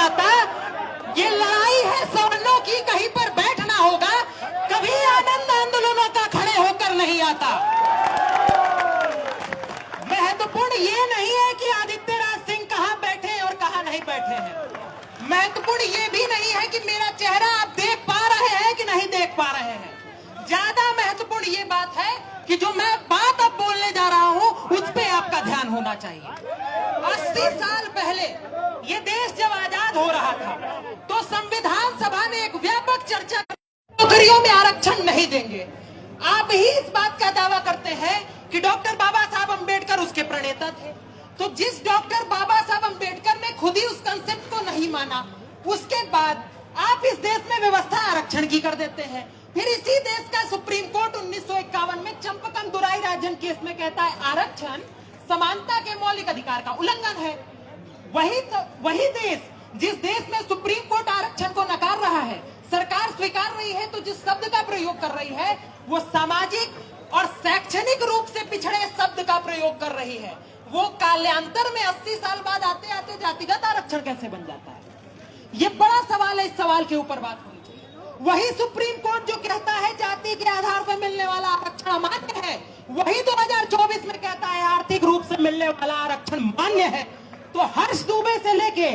आता। ये लड़ाई है सवर्णों की, कहीं पर बैठना होगा, कभी आनंद आंदोलनों का खड़े होकर नहीं आता। महत्वपूर्ण ये नहीं है कि आदित्य राज सिंह कहां बैठे और कहां नहीं बैठे हैं। महत्वपूर्ण ये भी नहीं है कि मेरा चेहरा आप देख पा रहे हैं कि नहीं देख पा रहे हैं। ज्यादा महत्वपूर्ण ये बात है कि जो मैं बात अब बोलने जा रहा हूं उस पे आपका ध्यान होना चाहिए। 80 साल पहले ये देश जब आजाद हो रहा था तो संविधान सभा ने एक व्यापक चर्चा, नौकरियों में आरक्षण नहीं देंगे। आप ही इस बात का दावा करते हैं कि डॉक्टर बाबा साहब अंबेडकर उसके प्रणेता थे। तो जिस डॉक्टर बाबा साहब अंबेडकर ने खुद ही उस कंसेप्ट को नहीं माना, उसके बाद आप इस देश में व्यवस्था आरक्षण की कर देते हैं। फिर इसी देश का सुप्रीम कोर्ट 1951 में चंपकम दुराई राजन केस में कहता है आरक्षण समानता के मौलिक अधिकार का उल्लंघन है। वही देश, जिस देश में सुप्रीम कोर्ट आरक्षण को नकार रहा है, सरकार स्वीकार रही है, तो जिस शब्द का प्रयोग कर रही है वो सामाजिक और शैक्षणिक रूप से पिछड़े शब्द का प्रयोग कर रही है। वो कालांतर में 80 साल बाद आते आते जातिगत आरक्षण कैसे बन जाता है? ये बड़ा सवाल है। इस सवाल के ऊपर बात होनी चाहिए। वही सुप्रीम कोर्ट जो कहता है जाति के आधार पर मिलने वाला आरक्षण अमान्य है, वही 2024 में कहता है आर्थिक रूप से मिलने वाला आरक्षण मान्य है। तो हर्ष दुबे से लेके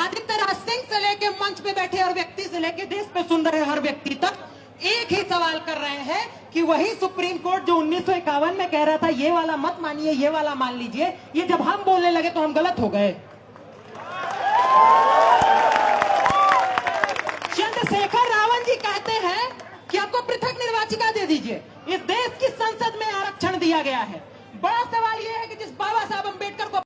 आदित्य राज सिंह से लेके मंच पे बैठे हर व्यक्ति से लेके देश पे सुन रहे हर व्यक्ति तक एक ही सवाल कर रहे हैं कि वही सुप्रीम कोर्ट जो 1951 में कह रहा था ये वाला मत मानिए, ये वाला मान लीजिए, ये जब हम बोलने लगे तो हम गलत हो गए। चंद्रशेखर रावण जी कहते हैं कि आपको पृथक निर्वाचिका दे दीजिए। इस देश की संसद में आरक्षण दिया गया है। बड़ा सवाल यह है कि जिस बाबा साहब अंबेडकर को